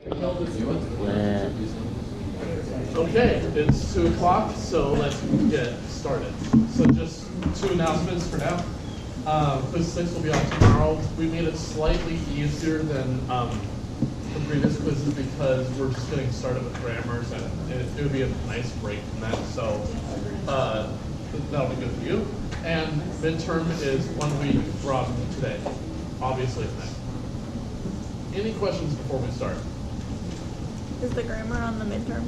Okay, it's 2 o'clock, so let's get started. So just 2 announcements for now. Quiz 6 will be on tomorrow. We made it slightly easier than the previous quizzes because we're just getting started with grammars, and it would be a nice break from that. So that'll be good for you. And midterm is 1 week from today, obviously tonight. Any questions before we start? Is the grammar on the midterm?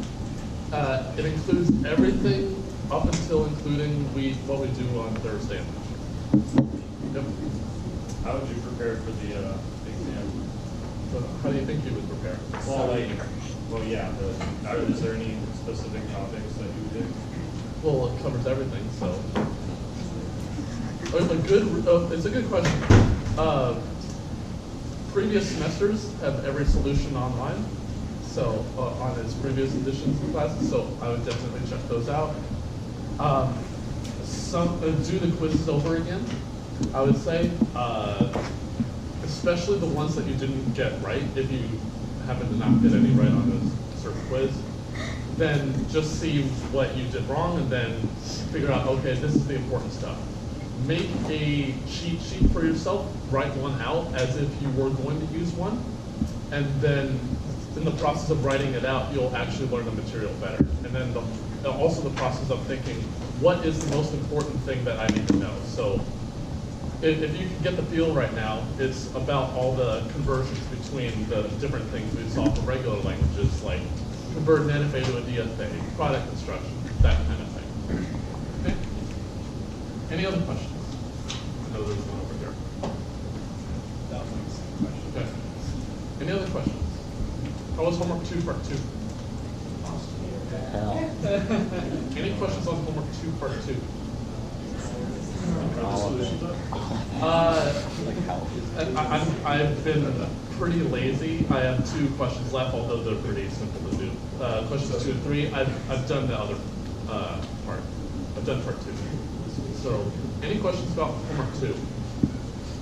It includes everything up until including what we do on Thursday. Yep. How would you prepare for the exam? So how do you think you would prepare? Yeah, but is there any specific topics that you would do? Well, it covers everything, so. It's a good question. Previous semesters have every solution online, so on its previous editions of classes, so I would definitely check those out. Do the quizzes over again, I would say, especially the ones that you didn't get right. If you happen to not get any right on a certain quiz, then just see what you did wrong and then figure out, okay, this is the important stuff. Make a cheat sheet for yourself, write one out as if you were going to use one, and then in the process of writing it out, you'll actually learn the material better. And then also the process of thinking, what is the most important thing that I need to know? So if you can get the feel right now, it's about all the conversions between the different things we saw for regular languages, like convert an NFA to a DFA, product construction, that kind of thing. Okay? Any other questions? I know there's one over here. That was my second question. Okay. Any other questions? How was homework 2, part 2? Any questions on homework 2, part 2? I've been pretty lazy. I have 2 questions left, although they're pretty simple to do. Questions 2 and 3, I've done the other part. I've done part 2. So, any questions about homework 2?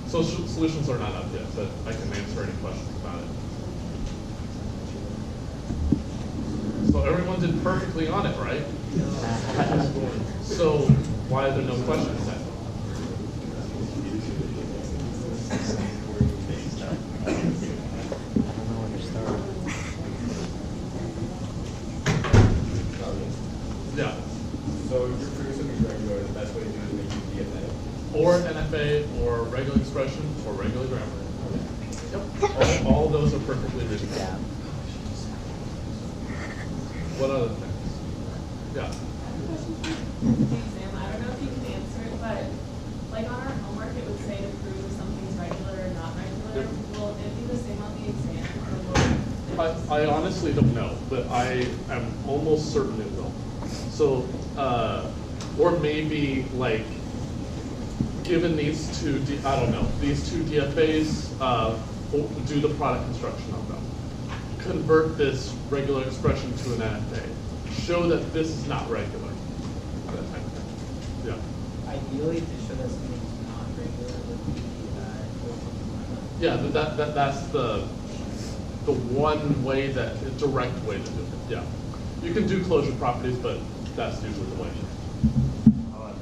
So solutions are not up yet, but I can answer any questions about it. So everyone did perfectly on it, right? So why are there no questions then? Yeah. So you're producing regular, the best way to do it is make it DFA? Or NFA, or regular expression, or regular grammar. Yep. All of those are perfectly reasonable. Yeah. What other things? Yeah. Exam. I don't know if you can answer it, but like on our homework, it would say to prove if something's regular or not regular. Will it be the same on the exam? Or will I honestly don't know, but I am almost certain it will. So, or maybe like, given these two, I don't know, these 2 DFAs, do the product construction of them. Convert this regular expression to an NFA. Show that this is not regular. That type of thing. Yeah. Ideally, to show that something's not regular would be Yeah, that's the one way direct way to do it. Yeah. You can do closure properties, but that's usually the way.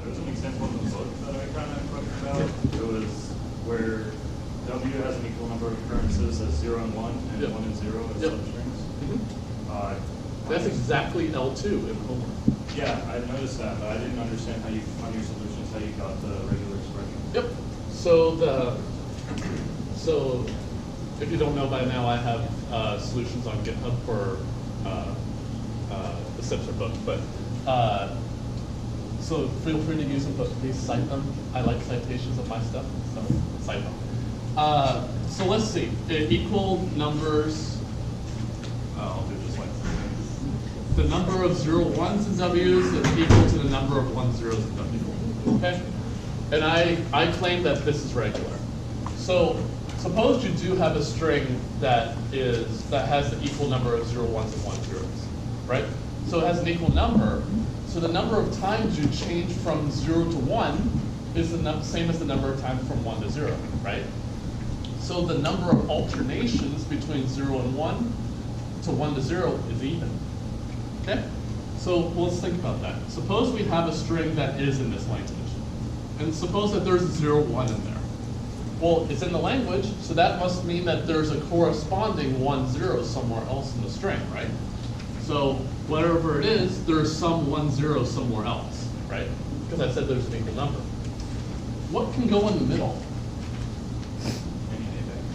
There was an example in the book that I kind of talked about. It was where W has an equal number of occurrences as 0 and 1, and Yep. 1 and 0 as Yep. substrings. That's exactly L2 in homework. Yeah, I noticed that, but I didn't understand how you, on your solutions, how you got the regular expression. Yep. So if you don't know by now, I have solutions on GitHub for the Sipser book, but so feel free to use them, but please cite them. I like citations of my stuff, so cite them. So let's see. Equal numbers. I'll do just like this. The number of 0 1s and W's is equal to the number of 1 0s and W's. Okay? And I claim that this is regular. So suppose you do have a string that has the equal number of 0 1s and 1 0s, right? So it has an equal number. So the number of times you change from 0 to 1 is the same as the number of times from 1 to 0, right? So the number of alternations between 0 and 1 to 1 to 0 is even. Okay? So let's think about that. Suppose we have a string that is in this language. And suppose that there's a 0, 1 in there. Well, it's in the language, so that must mean that there's a corresponding 1, 0 somewhere else in the string, right? So whatever it is, there's some 1, 0 somewhere else, right? Because I said there's an equal number. What can go in the middle?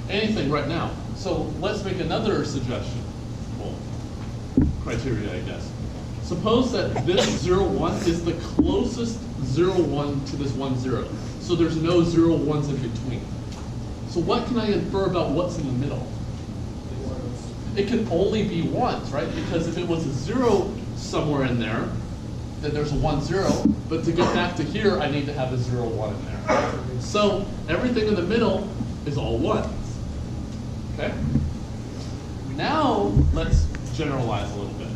Anything right now. So let's make another suggestion. Well, criteria, I guess. Suppose that this 0, 1 is the closest 0, 1 to this 1, 0. So there's no 0, 1s in between. So what can I infer about what's in the middle? It can only be 1s, right? Because if it was a 0 somewhere in there, then there's a 1, 0. But to get back to here, I need to have a 0, 1 in there. So everything in the middle is all 1s. Okay? Now let's generalize a little bit.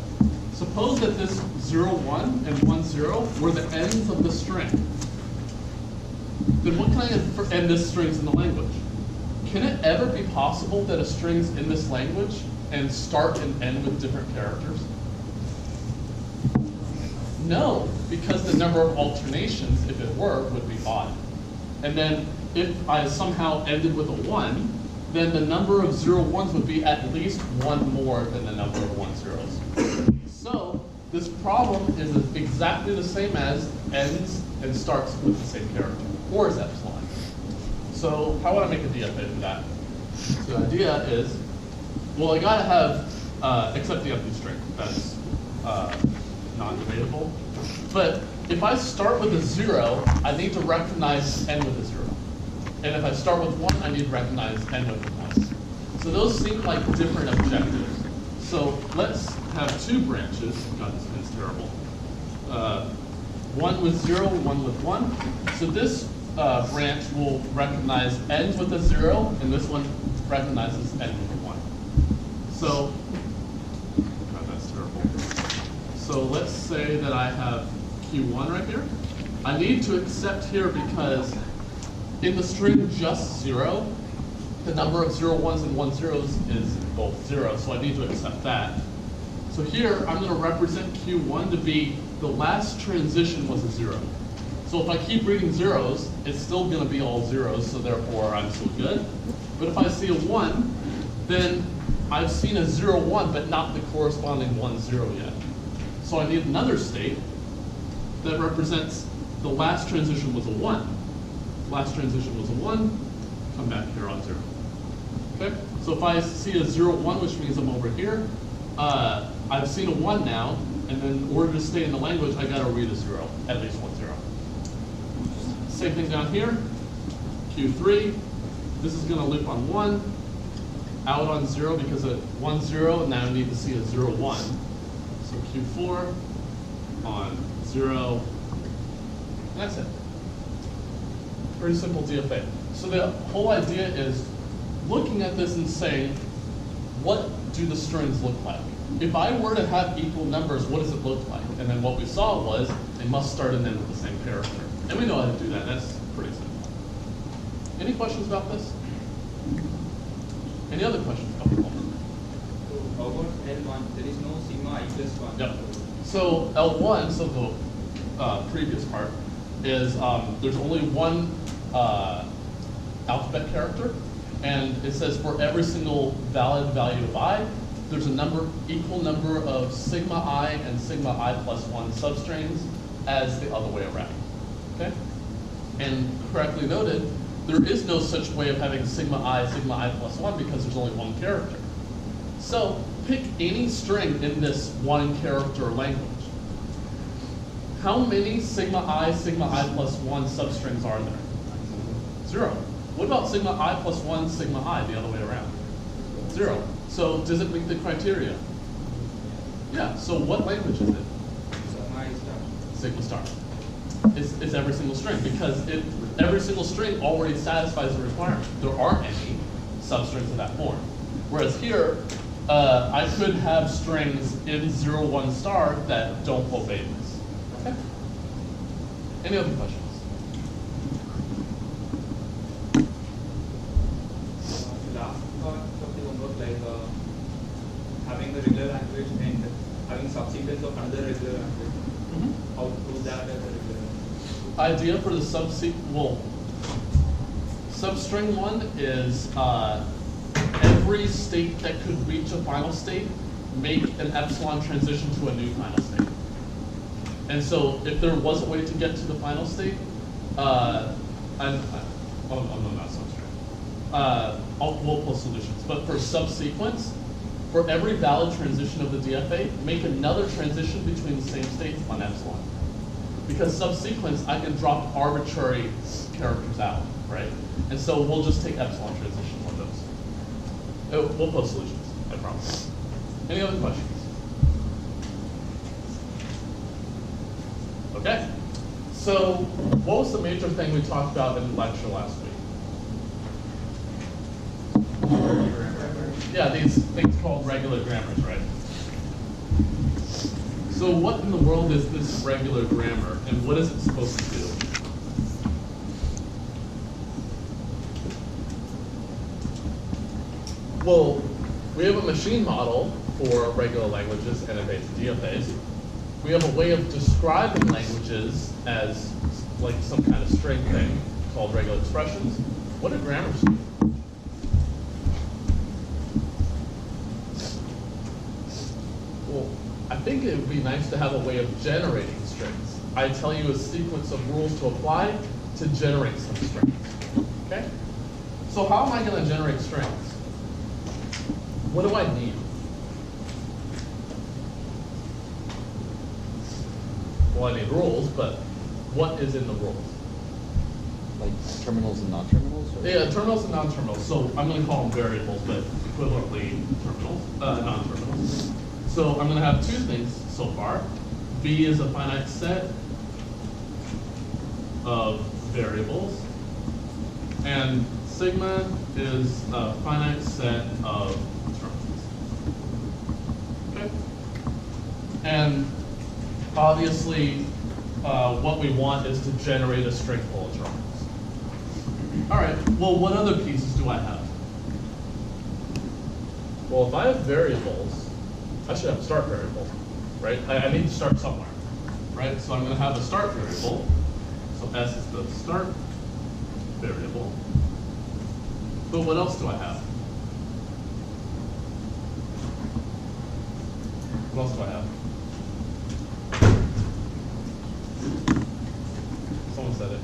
Suppose that this 0, 1 and 1, 0 were the ends of the string. Then what can I infer? And this string's in the language. Can it ever be possible that a string's in this language and start and end with different characters? No, because the number of alternations, if it were, would be odd. And then if I somehow ended with a 1, then the number of 0, 1s would be at least 1 more than the number of 1, 0s. So this problem is exactly the same as ends and starts with the same character, or is epsilon. So how would I make a DFA for that? So the idea is, well, I gotta have, except the empty string, that's non-debatable. But if I start with a 0, I need to recognize end with a 0. And if I start with 1, I need to recognize end with a 1. So those seem like different objectives. So let's have 2 branches. God, this pen's terrible. 1 with 0, 1 with 1. So this branch will recognize end with a 0, and this one recognizes end with a 1. So, God, that's terrible. So let's say that I have Q1 right here. I need to accept here because in the string just 0, the number of 0, 1s and 1, 0s is both 0, so I need to accept that. So here, I'm going to represent Q1 to be the last transition was a 0. So if I keep reading zeros, it's still going to be all zeros, so therefore I'm still good. But if I see a 1, then I've seen a 0, 1, but not the corresponding 1, 0 yet. So I need another state that represents the last transition was a 1. Last transition was a 1, come back here on 0. Okay? So if I see a 0, 1, which means I'm over here, I've seen a 1 now, and then in order to stay in the language, I gotta read a 0, at least 1, 0. Same thing down here, Q3, this is gonna loop on 1, out on 0 because of 1, 0, and now I need to see a 0, 1. So Q4 on 0, and that's it. Pretty simple DFA. So the whole idea is looking at this and saying, what do the strings look like? If I were to have equal numbers, what does it look like? And then what we saw was they must start and end with the same character. And we know how to do that. That's pretty simple. Any questions about this? Any other questions about the problem? So about L1, there is no sigma I plus 1. Yep. So L1, so the previous part, is there's only one alphabet character, and it says for every single valid value of I, there's a equal number of sigma I and sigma I plus 1 substrings as the other way around. Okay? And correctly noted, there is no such way of having sigma I plus 1 because there's only one character. So pick any string in this one character language. How many sigma I plus 1 substrings are there? 0. What about sigma I plus 1 sigma I the other way around? 0. So does it meet the criteria? Yeah, so what language is it? Sigma star. It's every single string because every single string already satisfies the requirement. There aren't any substrings of that form. Whereas here, I could have strings in 0, 1 star that don't obey this. Okay? Any other questions? Last part of the homework, like having the regular language and having subsequence of another regular language. How to do that as a regular language? Idea for the substring, substring 1 is every state that could reach a final state, make an epsilon transition to a new final state. And so if there was a way to get to the final state, not substring. We'll pull solutions. But for subsequence, for every valid transition of the DFA, make another transition between the same states on epsilon. Because subsequence, I can drop arbitrary characters out, right? And so we'll just take epsilon transitions on those. We'll post solutions, I promise. Any other questions? Okay. So what was the major thing we talked about in the lecture last week? Yeah, these things called regular grammars, right? So what in the world is this regular grammar, and what is it supposed to do? Well, we have a machine model for regular languages and advanced DFAs. We have a way of describing languages as like some kind of string thing called regular expressions. What do grammars do? Well, I think it would be nice to have a way of generating strings. I tell you a sequence of rules to apply to generate some strings. Okay? So how am I going to generate strings? What do I need? Well, I need rules, but what is in the rules? Like terminals and non-terminals? Yeah, terminals and non-terminals. So I'm going to call them variables, but equivalently terminals, non-terminals. So I'm going to have two things so far. B is a finite set of variables, and sigma is a finite set of terminals. Okay? And obviously, what we want is to generate a string full of terminals. All right, well, what other pieces do I have? Well, if I have variables, I should have a start variable, right? I need to start somewhere, right? So I'm going to have a start variable. So S is the start variable. But what else do I have? What else do I have? Someone said it.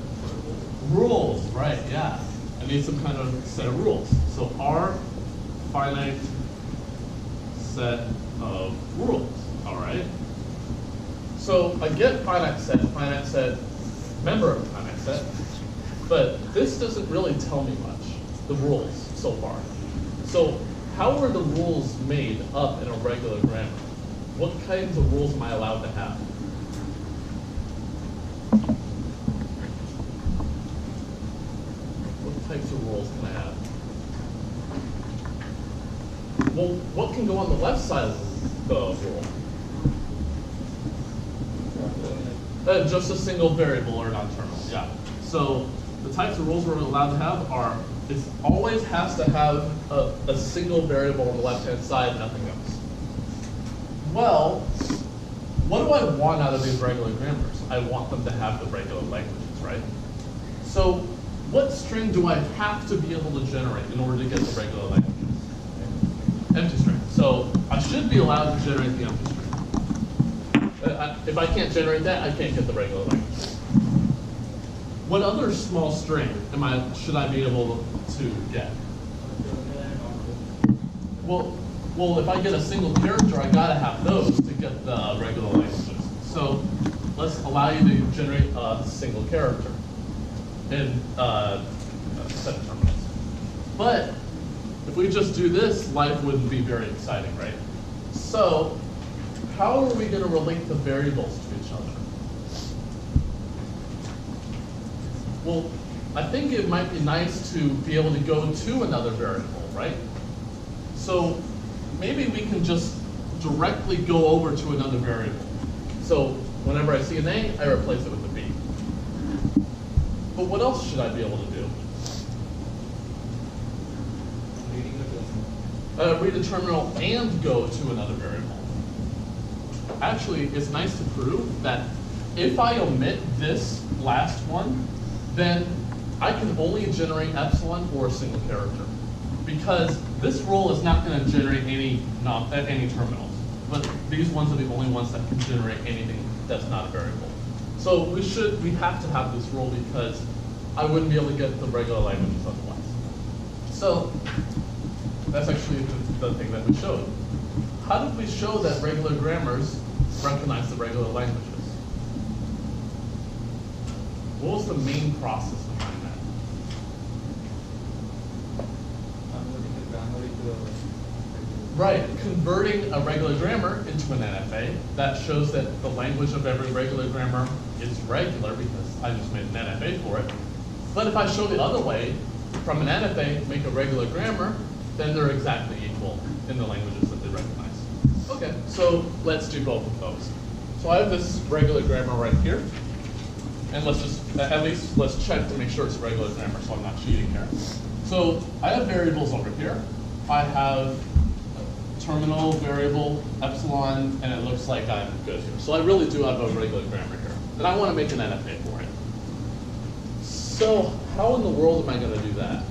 Rules, right, yeah. I need some kind of set of rules. So R, finite set of rules, all right? So I get finite set, member of finite set, but this doesn't really tell me much, the rules so far. So how are the rules made up in a regular grammar? What kinds of rules am I allowed to have? What types of rules can I have? Well, what can go on the left side of the rule? Just a single variable or non-terminal, yeah. So the types of rules we're allowed to have are, it always has to have a single variable on the left-hand side, nothing else. Well, what do I want out of these regular grammars? I want them to have the regular languages, right? So what string do I have to be able to generate in order to get the regular languages? Empty string. So I should be allowed to generate the empty string. If I can't generate that, I can't get the regular language. What other small string should I be able to get? Well, if I get a single character, I gotta have those to get the regular languages. So let's allow you to generate a single character in a set of terminals. But if we just do this, life wouldn't be very exciting, right? So how are we going to relate the variables to each other? Well, I think it might be nice to be able to go to another variable, right? So maybe we can just directly go over to another variable. So whenever I see an A, I replace it with a B. But what else should I be able to do? read a terminal and go to another variable. Actually, it's nice to prove that if I omit this last one, then I can only generate epsilon for a single character. Because this rule is not going to generate any terminals. But these ones are the only ones that can generate anything that's not a variable. So we have to have this rule because I wouldn't be able to get the regular languages otherwise. So that's actually the thing that we showed. How did we show that regular grammars recognize the regular languages? What was the main process behind that? Right, converting a regular grammar into an NFA, that shows that the language of every regular grammar is regular because I just made an NFA for it. But if I show the other way, from an NFA, make a regular grammar, then they're exactly equal in the languages that they recognize. Okay, so let's do both of those. So I have this regular grammar right here. And let's just, at least let's check to make sure it's a regular grammar so I'm not cheating here. So I have variables over here. I have terminal variable epsilon, and it looks like I'm good here. So I really do have a regular grammar here. And I want to make an NFA for it. So how in the world am I going to do that?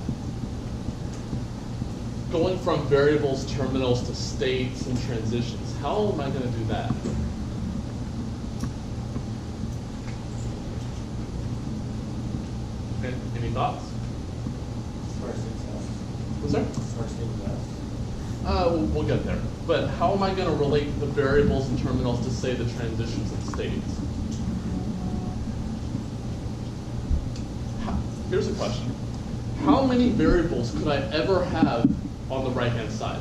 Going from variables, terminals, to states and transitions. How am I going to do that? Okay, any thoughts? What's that? We'll get there. But how am I going to relate the variables and terminals to, say, the transitions and states? Here's a question. How many variables could I ever have on the right-hand side?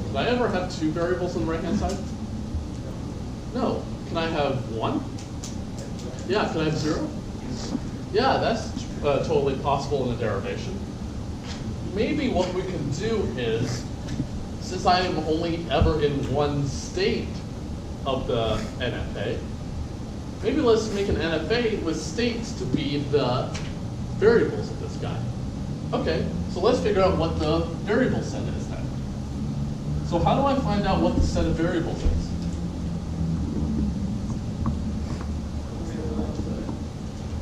Could I ever have 2 variables on the right-hand side? No. Can I have 1? Yeah, can I have 0? Yeah, that's totally possible in a derivation. Maybe what we can do is, since I am only ever in one state of the NFA, maybe let's make an NFA with states to be the variables of this guy. Okay, so let's figure out what the variable set is then. So how do I find out what the set of variables is?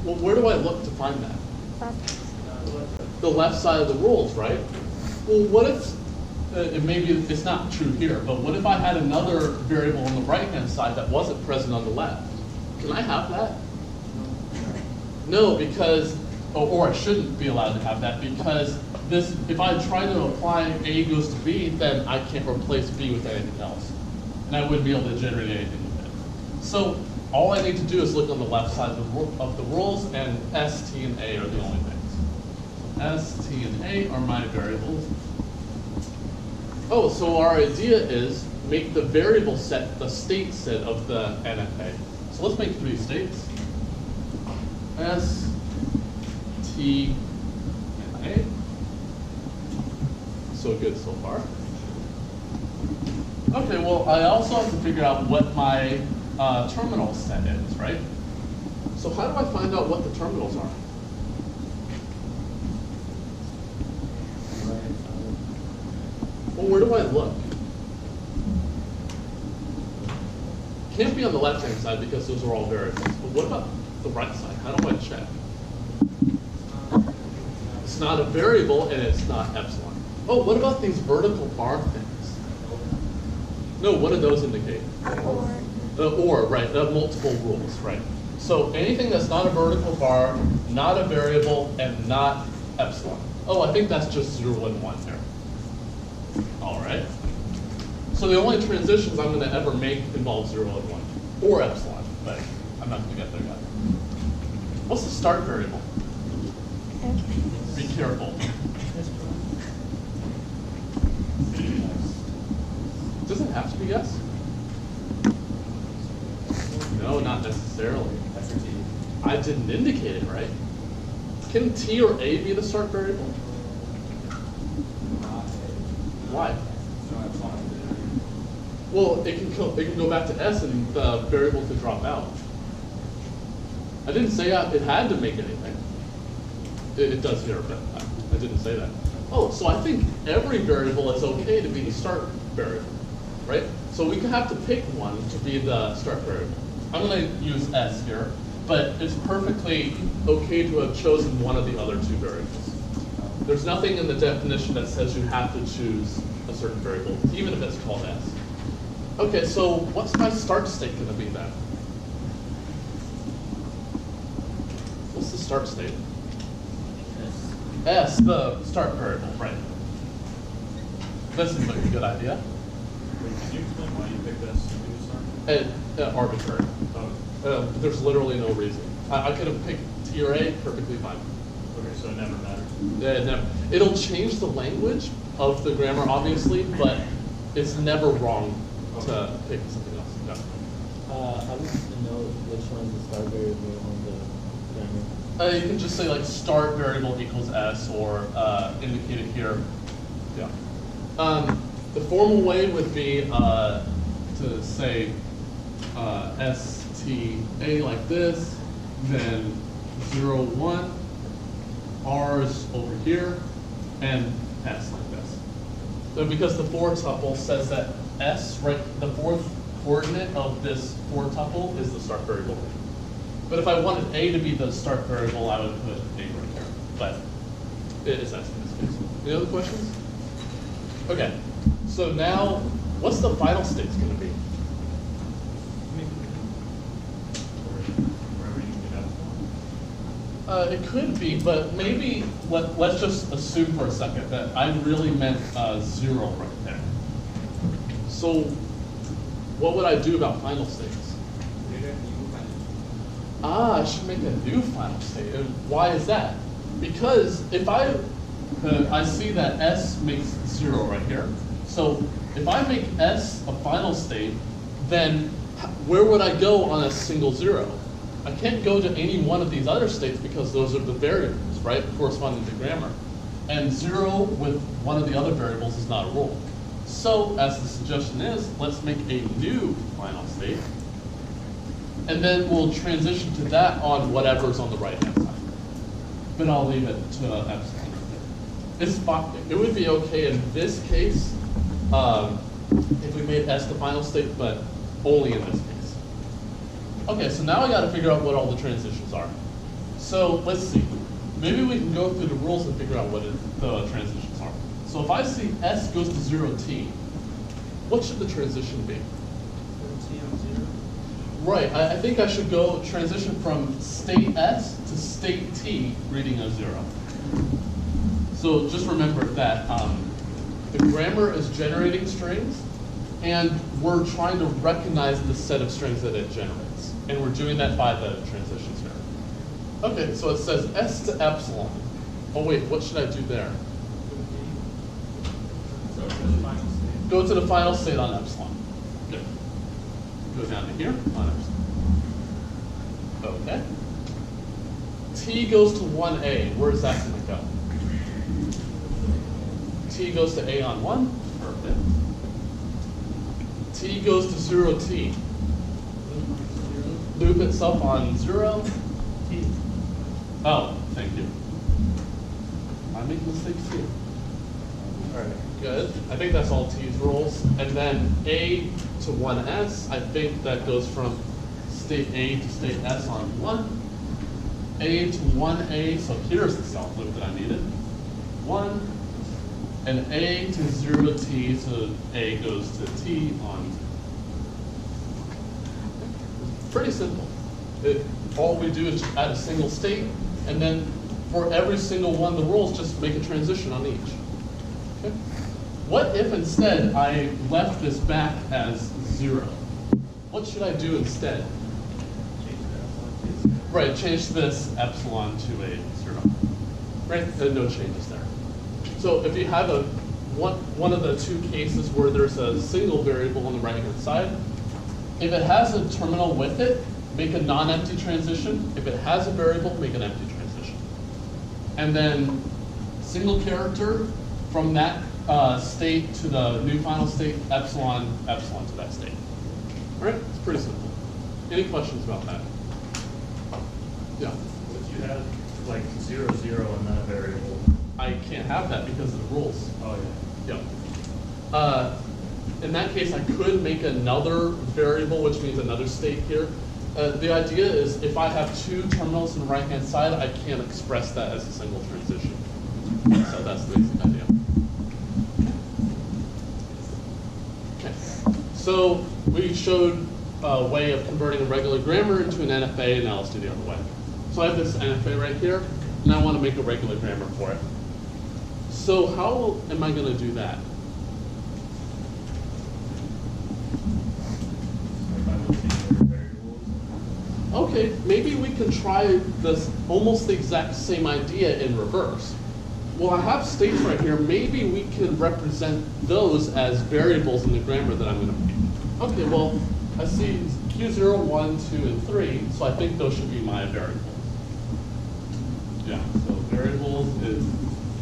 Well, where do I look to find that? The left side of the rules, right? Well, what if, maybe it's not true here, but what if I had another variable on the right-hand side that wasn't present on the left? Can I have that? No, because, or I shouldn't be allowed to have that because this, if I try to apply A goes to B, then I can't replace B with anything else. And I wouldn't be able to generate anything with it. So all I need to do is look on the left side of the rules, and S, T, and A are the only things. S, T, and A are my variables. Oh, so our idea is make the variable set the state set of the NFA. So let's make 3 states. S, T, and A. So good so far. Okay, well, I also have to figure out what my terminal set is, right? So how do I find out what the terminals are? Well, where do I look? Can't be on the left-hand side because those are all variables. But what about the right side? How do I check? It's not a variable and it's not epsilon. Oh, what about these vertical bar things? No, what do those indicate? Or, right, multiple rules, right. So anything that's not a vertical bar, not a variable, and not epsilon. Oh, I think that's just 0 and 1 here. All right. So the only transitions I'm going to ever make involve 0 and 1, or epsilon, but I'm not going to get there yet. What's the start variable? Be careful. Does it have to be yes? No, not necessarily. I didn't indicate it, right? Can T or A be the start variable? Why? Well, it can go back to S and the variable could drop out. I didn't say it had to make anything. It does here, but I didn't say that. Oh, so I think every variable is okay to be the start variable, right? So we can have to pick one to be the start variable. I'm going to use S here, but it's perfectly okay to have chosen one of the other two variables. There's nothing in the definition that says you have to choose a certain variable, even if it's called S. Okay, so what's my start state going to be then? What's the start state? S, the start variable, right. This seems like a good idea. Wait, can you explain why you picked this to be the start? Arbitrary. There's literally no reason. I could have picked T or A, perfectly fine. Okay, so it never mattered. It'll change the language of the grammar, obviously, but it's never wrong to pick something else. No. How do you know which one is the start variable on the grammar? You can just say like start variable equals S or indicate it here. Yeah. The formal way would be to say STA like this, then 0, 1, R's over here, and S like this. So because the for tuple says that S, right, the fourth coordinate of this for tuple is the start variable. But if I wanted A to be the start variable, I would put A right here. But it is S in this case. Any other questions? Okay. So now, what's the final state's going to be? Wherever you get out. It could be, but maybe let's just assume for a second that I really meant 0 right there. So what would I do about final states? I should make a new final state. And why is that? Because if I see that S makes 0 right here. So if I make S a final state, then where would I go on a single 0? I can't go to any one of these other states because those are the variables, right, corresponding to grammar. And 0 with one of the other variables is not a rule. So as the suggestion is, let's make a new final state. And then we'll transition to that on whatever's on the right-hand side. But I'll leave it to epsilon. It would be okay in this case if we made S the final state, but only in this case. Okay, so now I got to figure out what all the transitions are. So let's see. Maybe we can go through the rules and figure out what the transitions are. So if I see S goes to 0t, what should the transition be? Right, I think I should go transition from state S to state T reading a 0. So just remember that the grammar is generating strings, and we're trying to recognize the set of strings that it generates. And we're doing that by the transitions here. Okay, so it says S to epsilon. Oh wait, what should I do there? Go to the final state on epsilon. Good. Go down to here on epsilon. Okay. T goes to 1A. Where is that going to go? T goes to A on 1. Perfect. T goes to 0T. Loop itself on 0. T. Oh, thank you. I make mistakes too. All right, good. I think that's all T's rules. And then A to 1S, I think that goes from state A to state S on 1. A to 1A, so here's the self loop that I needed. 1. And A to 0T, so A goes to T on 2. Pretty simple. All we do is just add a single state, and then for every single one of the rules, just make a transition on each. Okay? What if instead I left this back as 0? What should I do instead? Right, change this epsilon to a 0. Right, no changes there. So if you have one of the two cases where there's a single variable on the right-hand side, if it has a terminal with it, make a non-empty transition. If it has a variable, make an empty transition. And then single character from that state to the new final state, epsilon, epsilon to that state. All right, it's pretty simple. Any questions about that? Yeah. If you had like 0, 0 and then a variable, I can't have that because of the rules. Oh, yeah. Yeah. In that case, I could make another variable, which means another state here. The idea is if I have two terminals on the right-hand side, I can't express that as a single transition. So that's the basic idea. Okay. So we showed a way of converting a regular grammar into an NFA, and now let's do the other way. So I have this NFA right here, and I want to make a regular grammar for it. So how am I going to do that? Okay, maybe we can try this almost the exact same idea in reverse. Well, I have states right here. Maybe we can represent those as variables in the grammar that I'm going to make. Okay, well, I see Q0, 1, 2, and 3, so I think those should be my variables. Yeah, so variables is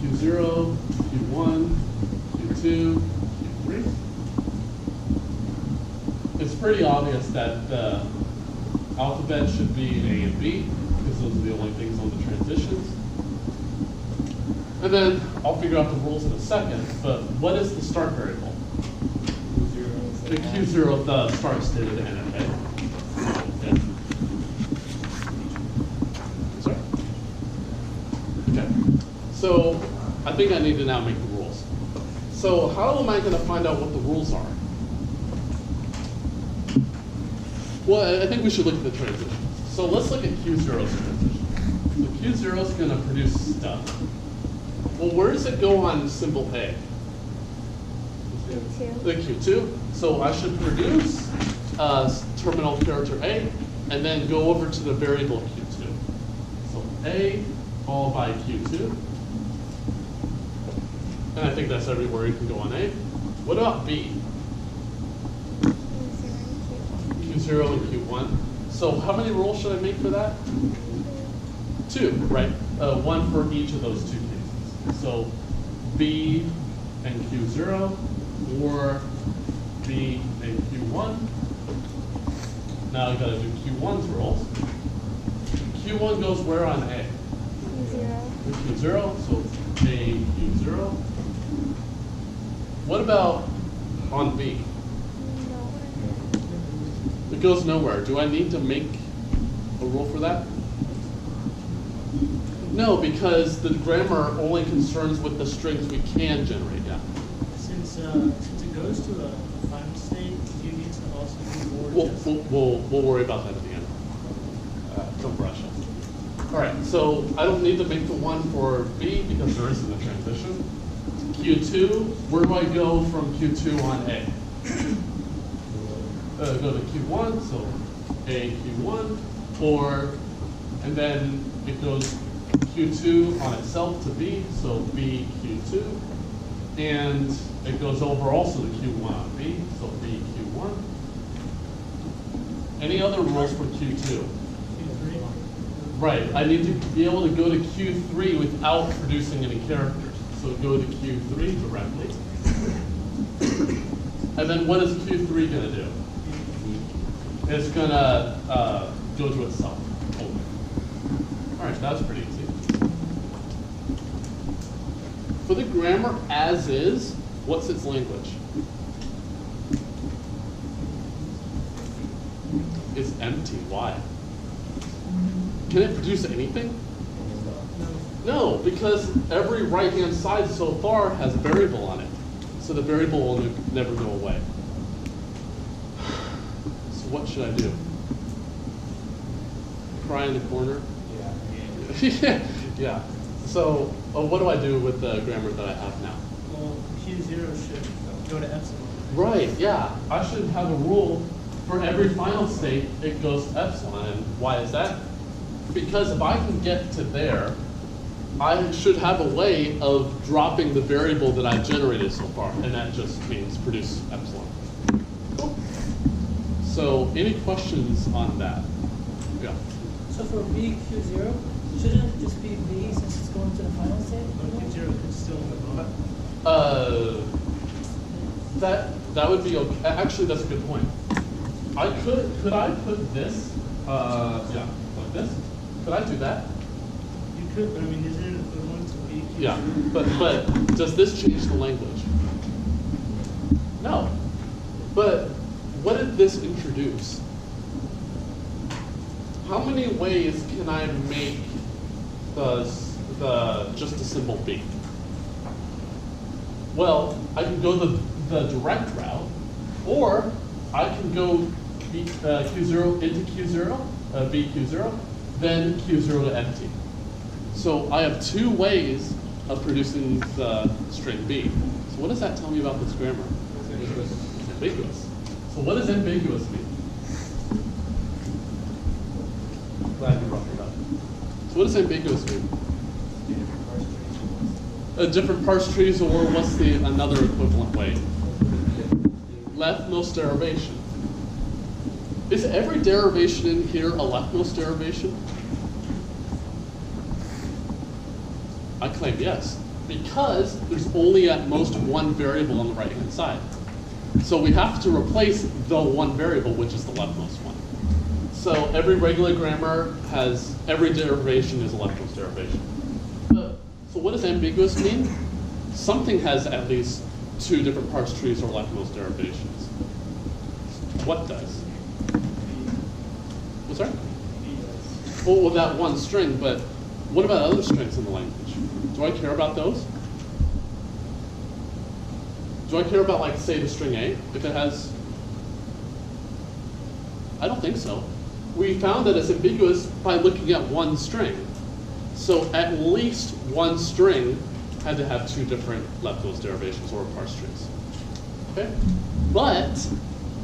Q0, Q1, Q2, Q3. It's pretty obvious that the alphabet should be A and B, because those are the only things on the transitions. And then I'll figure out the rules in a second, but what is the start variable? The Q0, the start state of the NFA. Yeah. Sorry? Okay. So I think I need to now make the rules. So how am I going to find out what the rules are? Well, I think we should look at the transitions. So let's look at Q0's transition. So Q0 is going to produce stuff. Well, where does it go on symbol A? Q2. The Q2. So I should produce terminal character A, and then go over to the variable Q2. So A followed by Q2. And I think that's everywhere you can go on A. What about B? Q0 and Q1. So how many rules should I make for that? 2, right? One for each of those two cases. So B and Q0, or B and Q1. Now I've got to do Q1's rules. Q1 goes where on A? Q0. Q0, so A, Q0. What about on B? It goes nowhere. Do I need to make a rule for that? No, because the grammar only concerns with the strings we can generate down. Since it goes to a final state, do you need to also do more? We'll worry about that at the end. Don't rush it. All right, so I don't need to make the one for B because there isn't a transition. Q2, where do I go from Q2 on A? Go to Q1, so A, Q1, and then it goes Q2 on itself to B, so B, Q2, and it goes over also to Q1 on B, so B, Q1. Any other rules for Q2? Q3. Right, I need to be able to go to Q3 without producing any characters, so go to Q3 directly. And then what is Q3 going to do? It's going to go to itself. All right, that's pretty easy. For the grammar as is, what's its language? It's empty. Why? Can it produce anything? No, because every right-hand side so far has a variable on it. So the variable will never go away. So what should I do? Cry in the corner? Yeah. Yeah. So what do I do with the grammar that I have now? Well, Q0 should go to epsilon. Right, yeah. I should have a rule for every final state, it goes to epsilon. And why is that? Because if I can get to there, I should have a way of dropping the variable that I've generated so far, and that just means produce epsilon. Cool. So any questions on that? Yeah. So for B, Q0, shouldn't it just be B since it's going to the final state? But Q0 could still go on. That would be okay. Actually, that's a good point. Could I put this, yeah, like this? Could I do that? You could, but I mean, isn't it equivalent to B? Yeah, but does this change the language? No. But what did this introduce? How many ways can I make just the symbol B? Well, I can go the direct route, or I can go Q0 into Q0, B Q0, then Q0 to empty. So I have two ways of producing the string B. So what does that tell me about this grammar? It's ambiguous. So what does ambiguous mean? Glad you brought it up. So what does ambiguous mean? Different parse trees, or what's the another equivalent way? Leftmost derivation. Is every derivation in here a leftmost derivation? I claim yes, because there's only at most one variable on the right-hand side. So we have to replace the one variable, which is the leftmost one. So every regular grammar has, every derivation is a leftmost derivation. So what does ambiguous mean? Something has at least two different parse trees or leftmost derivations. What does? What's that? Well, that one string, but what about other strings in the language? Do I care about those? Do I care about, like, say, the string A, if it has? I don't think so. We found that it's ambiguous by looking at one string. So at least one string had to have two different leftmost derivations or parse trees. Okay? But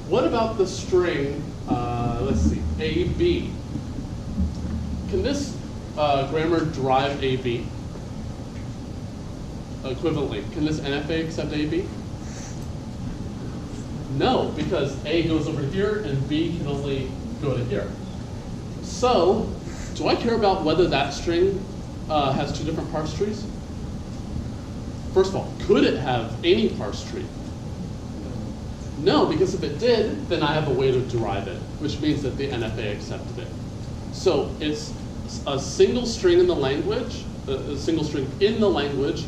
what about the string, let's see, AB? Can this grammar derive AB? Equivalently, can this NFA accept AB? No, because A goes over here and B can only go to here. So, do I care about whether that string has two different parse trees? First of all, could it have any parse tree? No, because if it did, then I have a way to derive it, which means that the NFA accepted it. So it's a single string in the language, a single string in the language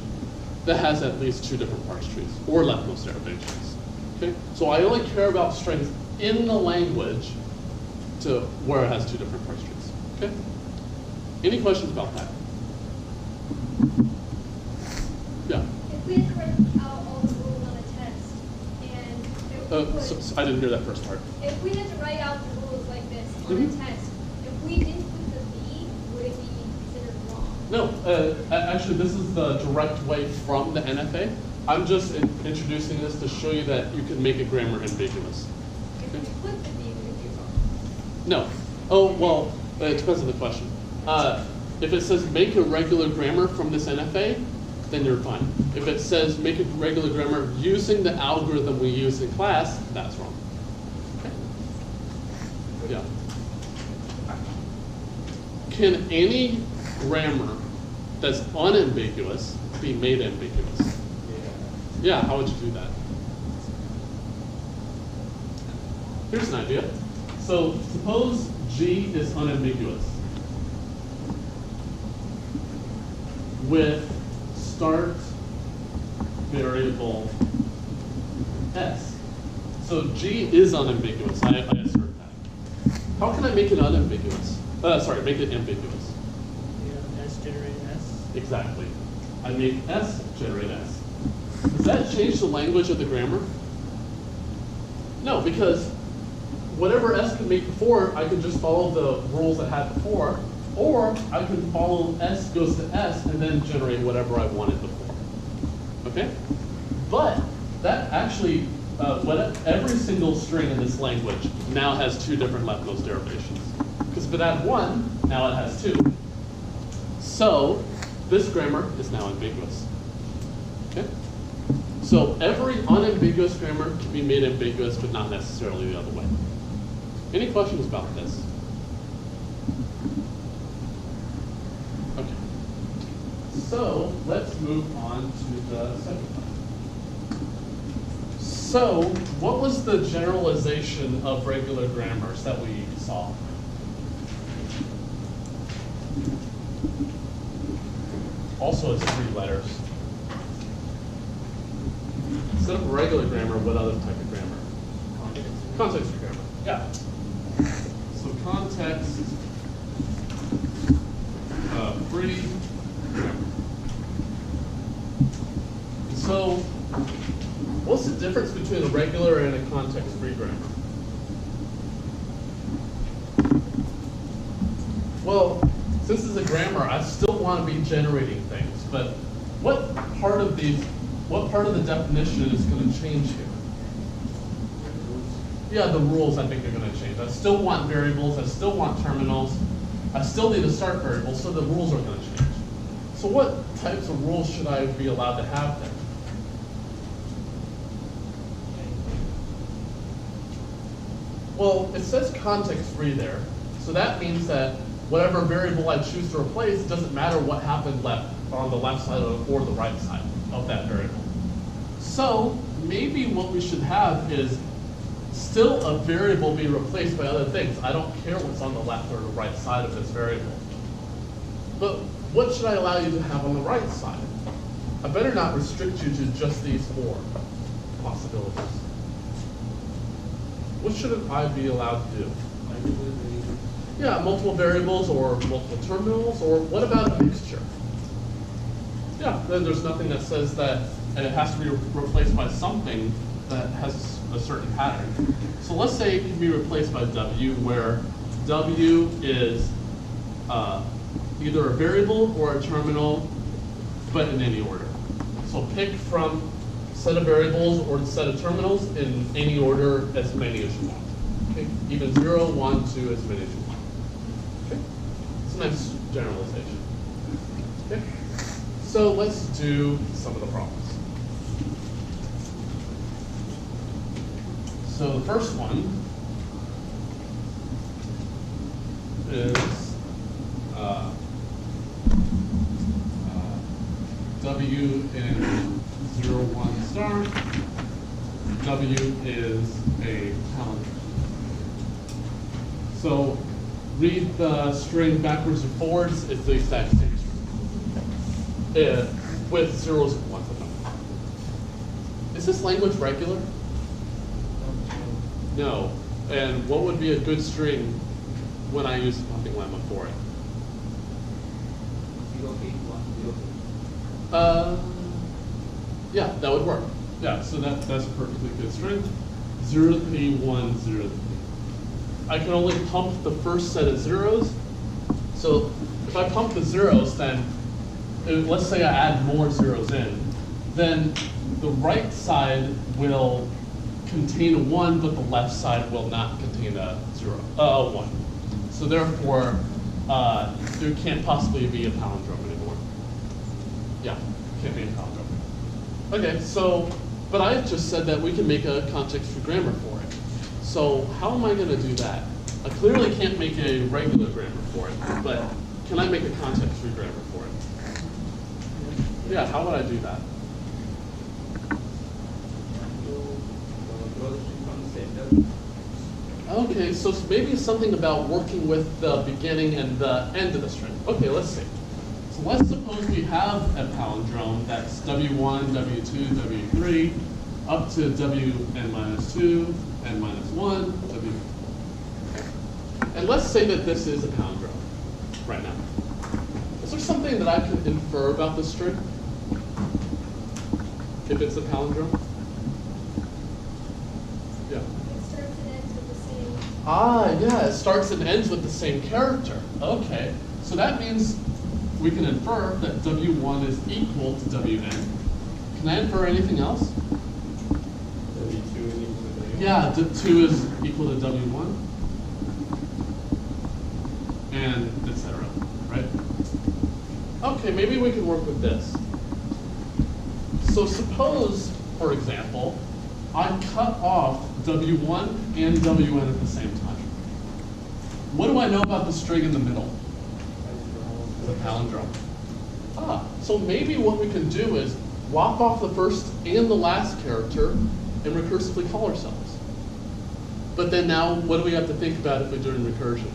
that has at least two different parse trees or leftmost derivations. Okay? So I only care about strings in the language to where it has two different parse trees. Okay? Any questions about that? Yeah. If we had to write out all the rules on a test, and So I didn't hear that first part. if we had to write out the rules like this on a test, if we didn't put the B, would it be considered wrong? No, actually this is the direct way from the NFA. I'm just introducing this to show you that you can make a grammar ambiguous. If we put the B, would it be wrong? No. Oh, well, it depends on the question. If it says make a regular grammar from this NFA, then you're fine. If it says make a regular grammar using the algorithm we use in class, that's wrong. Okay? Yeah. Can any grammar that's unambiguous be made ambiguous? Yeah, how would you do that? Here's an idea. So suppose G is unambiguous with start variable S. So G is unambiguous, I assert that. How can I make it unambiguous? Make it ambiguous. Yeah, S generate S. Exactly. I make S generate S. Does that change the language of the grammar? No, because whatever S could make before, I can just follow the rules I had before, or I can follow S goes to S and then generate whatever I wanted before. Okay? But that actually, every single string in this language now has two different leftmost derivations. Because if it had one, now it has two. So this grammar is now ambiguous. Okay? So every unambiguous grammar can be made ambiguous, but not necessarily the other way. Any questions about this? Okay. So let's move on to the second one. So what was the generalization of regular grammars that we saw? also has 3 letters. Instead of regular grammar, what other type of grammar? Context free grammar. Yeah. So context free grammar. So what's the difference between a regular and a context free grammar? Well, since it's a grammar, I still want to be generating things, but what part of the definition is going to change here? Yeah, the rules I think are going to change. I still want variables, I still want terminals, I still need a start variable, so the rules are going to change. So what types of rules should I be allowed to have then? Well, it says context free there, so that means that whatever variable I choose to replace, it doesn't matter what happened on the left side or the right side of that variable. So maybe what we should have is still a variable be replaced by other things. I don't care what's on the left or the right side of this variable. But what should I allow you to have on the right side? I better not restrict you to just these 4 possibilities. What should I be allowed to do? Yeah, multiple variables or multiple terminals, or what about a mixture? Yeah, then there's nothing that says that and it has to be replaced by something that has a certain pattern. So let's say it can be replaced by W, where W is either a variable or a terminal, but in any order. So pick from a set of variables or a set of terminals in any order, as many as you want. Okay? Even 0, 1, 2, as many as you want. Okay? It's a nice generalization. Okay? So let's do some of the problems. So the first one is W in 0, 1 star. W is a palindrome. So read the string backwards and forwards. It's the exact same string with zeros and ones. Is this language regular? No. And what would be a good string when I use pumping lemma for it? 0, 8, 1, 0. Yeah, that would work. Yeah, so that's a perfectly good string. 0 to P, 1, 0 to P. I can only pump the first set of zeros. So if I pump the zeros, then let's say I add more zeros in, then the right side will contain a 1, but the left side will not contain a 1. So therefore, there can't possibly be a palindrome anymore. Yeah, can't be a palindrome. Okay, so, but I just said that we can make a context-free grammar for it. So how am I going to do that? I clearly can't make a regular grammar for it, but can I make a context-free grammar for it? Yeah, how would I do that? Okay, so maybe something about working with the beginning and the end of the string. Okay, let's see. So let's suppose we have a palindrome that's W1, W2, W3, up to Wn minus 2, n minus 1, W. And let's say that this is a palindrome right now. Is there something that I can infer about this string? If it's a palindrome? Yeah. It starts and ends with the same. Ah, yeah, it starts and ends with the same character. Okay, so that means we can infer that W1 is equal to Wn. Can I infer anything else? W2 is equal to W1. Yeah, 2 is equal to W1. And etc. Right? Okay, maybe we can work with this. So suppose, for example, I cut off W1 and Wn at the same time. What do I know about the string in the middle? It's a palindrome. Ah, so maybe what we can do is lop off the first and the last character and recursively call ourselves. But then now, what do we have to think about if we're doing recursion?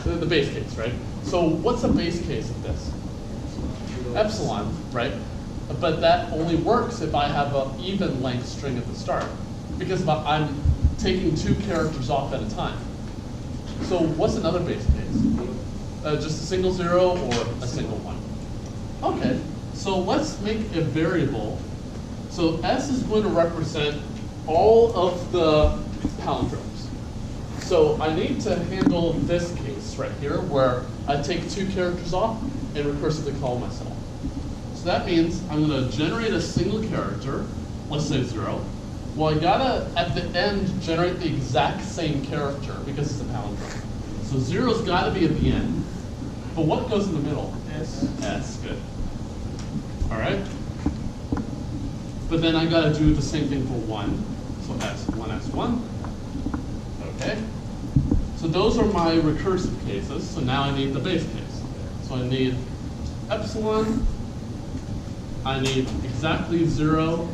The base case, right? So what's a base case of this? epsilon, right? But that only works if I have an even length string at the start, because I'm taking 2 characters off at a time. So what's another base case? Just a single 0 or a single 1? Okay, so let's make a variable. So S is going to represent all of the palindromes. So I need to handle this case right here where I take 2 characters off and recursively call myself. So that means I'm going to generate a single character, let's say 0. Well, I gotta, at the end, generate the exact same character because it's a palindrome. So 0's gotta be at the end. But what goes in the middle? S. S, good. All right. But then I gotta do the same thing for 1. So S1, S1. Okay. So those are my recursive cases. So now I need the base case. So I need epsilon. I need exactly 0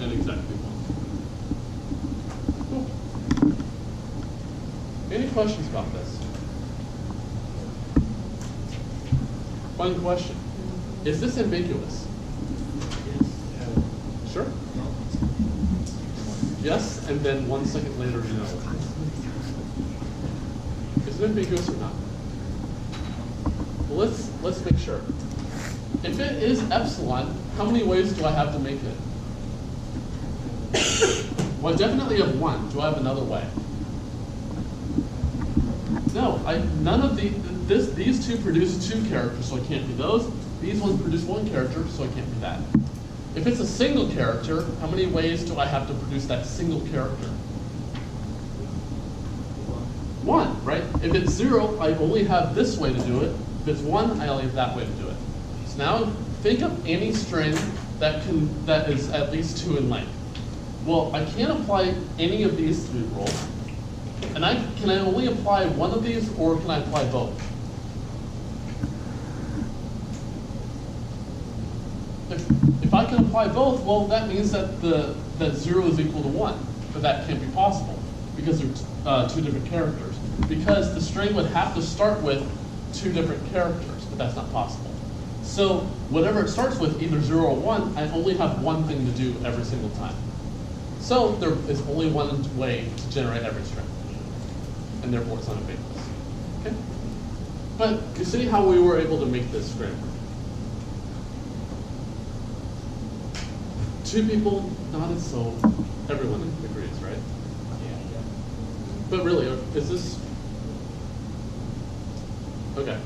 and exactly 1. Cool. Any questions about this? One question. Is this ambiguous? Sure? Yes, and then 1 second later, no. Is it ambiguous or not? Well, let's make sure. If it is epsilon, how many ways do I have to make it? Well, I definitely have 1. Do I have another way? No, none of these 2 produce 2 characters, so it can't be those. These ones produce 1 character, so it can't be that. If it's a single character, how many ways do I have to produce that single character? 1, right? If it's 0, I only have this way to do it. If it's 1, I only have that way to do it. So now think of any string that is at least 2 in length. Well, I can't apply any of these 3 rules. And can I only apply one of these, or can I apply both? If I can apply both, well, that means that that 0 is equal to 1. But that can't be possible because they're 2 different characters. Because the string would have to start with 2 different characters, but that's not possible. So whatever it starts with, either 0 or 1, I only have one thing to do every single time. So there is only one way to generate every string. And therefore it's unambiguous. Okay? But you see how we were able to make this string? 2 people nodded, so everyone agrees, right? Yeah. But really, is this? Okay.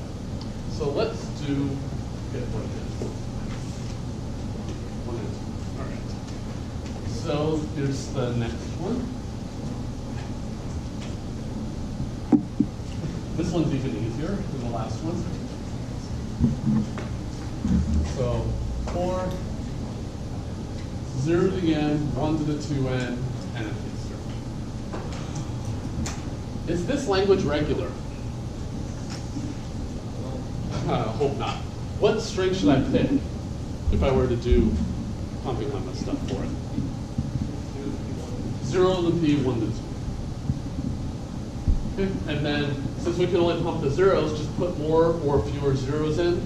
So let's do. Get one in. All right. So here's the next one. This one's even easier than the last one. So 4, 0 to the end, 1 to the 2n, and a fixer. Is this language regular? I hope not. What string should I pick if I were to do pumping on my stuff for it? 0 to p, 1 to 2. Okay. And then, since we can only pump the zeros, just put more or fewer zeros in,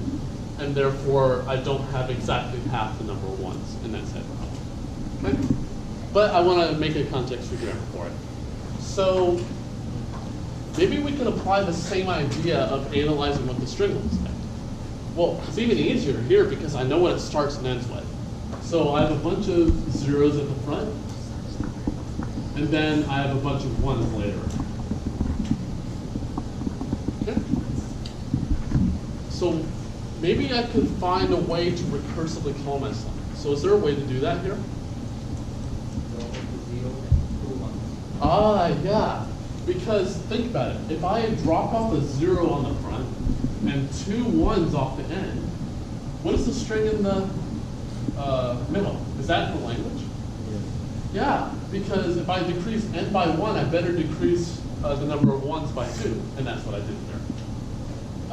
and therefore I don't have exactly half the number of ones, and that's it. Okay? But I want to make a context-free grammar for it. So maybe we can apply the same idea of analyzing what the string looks like. Well, it's even easier here because I know what it starts and ends with. So I have a bunch of zeros at the front, and then I have a bunch of ones later. Okay. So maybe I could find a way to recursively call myself. So is there a way to do that here? Ah, yeah. Because think about it. If I drop off a 0 on the front and 2 1s off the end, what is the string in the middle? Is that in the language? Yeah, because if I decrease n by 1, I better decrease the number of 1s by 2, and that's what I did there.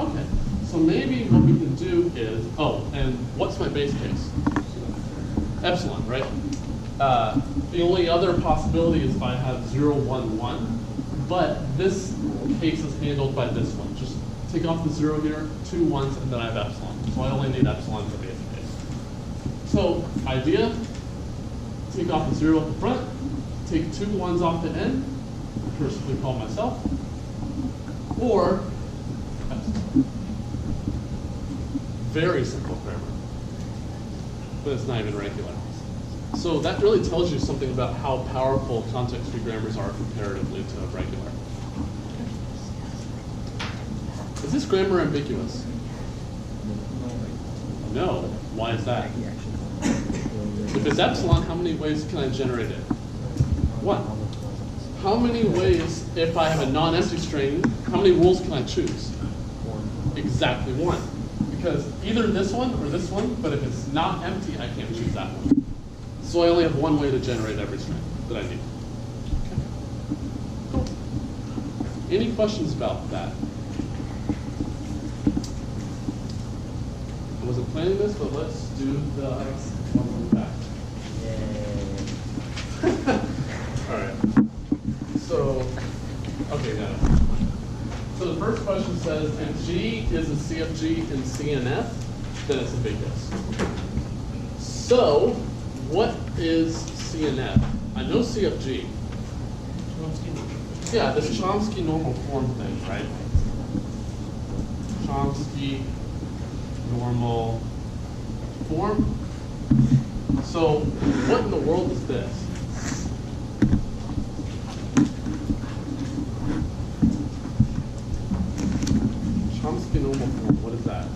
Okay, so maybe what we can do is, oh, and what's my base case? Epsilon, right? The only other possibility is if I have 0, 1, 1, but this case is handled by this one. Just take off the 0 here, 2 1s, and then I have epsilon. So I only need epsilon for the interface. So idea, take off the 0 at the front, take 2 1s off the end, recursively call myself, or epsilon. Very simple grammar, but it's not even regular. So that really tells you something about how powerful context-free grammars are comparatively to regular. Is this grammar ambiguous? No. Why is that? If it's epsilon, how many ways can I generate it? 1. How many ways, if I have a non-empty string, how many rules can I choose? Exactly 1. Because either this one or this one, but if it's not empty, I can't choose that one. So I only have 1 way to generate every string that I need. Okay. Cool. Any questions about that? I wasn't planning this, but let's do the one from the back. All right. So, okay, got it. So the first question says, if G is a CFG in CNF, then it's ambiguous. So, what is CNF? I know CFG. Yeah, this Chomsky Normal Form thing, right? Chomsky Normal Form. So, what in the world is this? Chomsky Normal Form, what is that?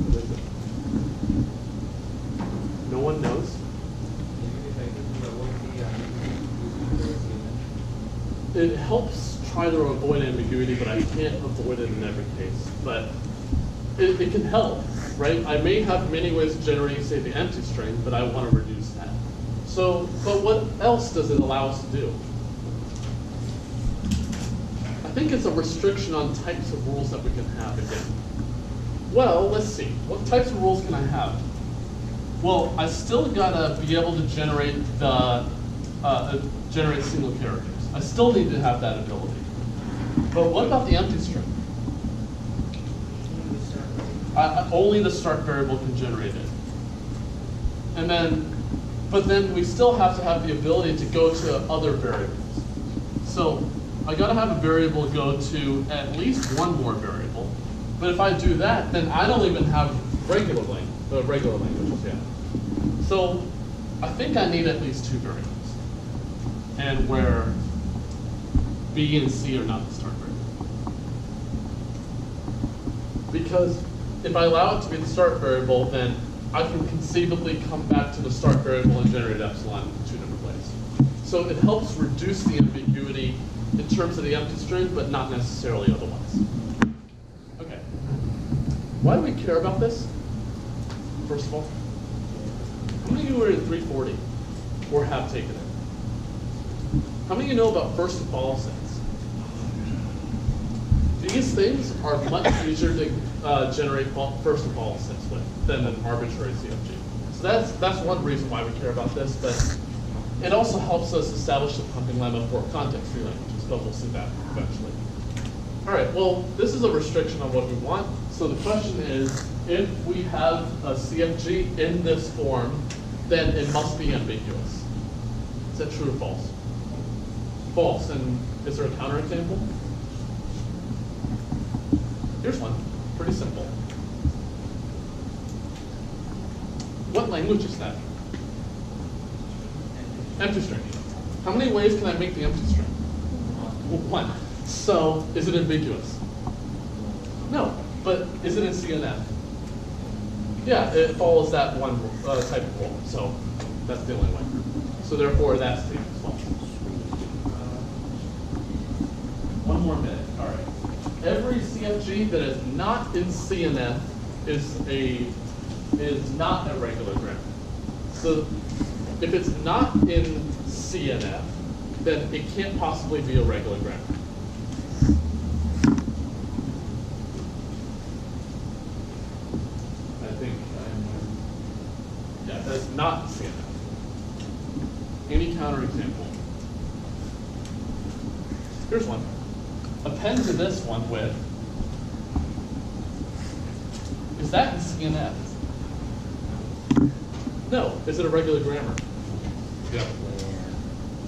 What is it? No one knows? It helps try to avoid ambiguity, but I can't avoid it in every case. But it can help, right? I may have many ways of generating, say, the empty string, but I want to reduce that. So, but what else does it allow us to do? I think it's a restriction on types of rules that we can have again. Well, let's see. What types of rules can I have? Well, I still gotta be able to generate the generate single characters. I still need to have that ability. But what about the empty string? Only the start variable can generate it. And then, but then we still have to have the ability to go to other variables. So I gotta have a variable go to at least 1 more variable. But if I do that, then I don't even have regular languages yet. So I think I need at least 2 variables. And where B and C are not the start variable. Because if I allow it to be the start variable, then I can conceivably come back to the start variable and generate epsilon in 2 different ways. So it helps reduce the ambiguity in terms of the empty string, but not necessarily otherwise. Okay. Why do we care about this? First of all, how many of you are in 340 or have taken it? How many of you know about first of all sets? These things are much easier to generate first of all sets with than an arbitrary CFG. So that's one reason why we care about this, but it also helps us establish the pumping lemma for context-free languages, but we'll see that eventually. All right, well, this is a restriction on what we want. So the question is, if we have a CFG in this form, then it must be ambiguous. Is that true or false? False, and is there a counterexample? Here's one, pretty simple. What language is that? Empty string. How many ways can I make the empty string? Well, 1. So, is it ambiguous? No, but is it in CNF? Yeah, it follows that one type of rule, so that's the only way. So therefore, that's the false. 1 more minute, all right. Every CFG that is not in CNF is not a regular grammar. So if it's not in CNF, then it can't possibly be a regular grammar. I think yeah, that's not CNF. Any counterexample? Here's one. Append to this one with. Is that in CNF? No. Is it a regular grammar? Yeah.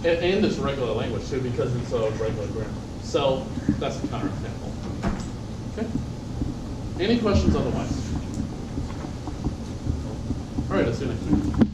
And it's regular language too because it's a regular grammar. So that's a counterexample. Okay. Any questions otherwise? All right. Let's see you next week.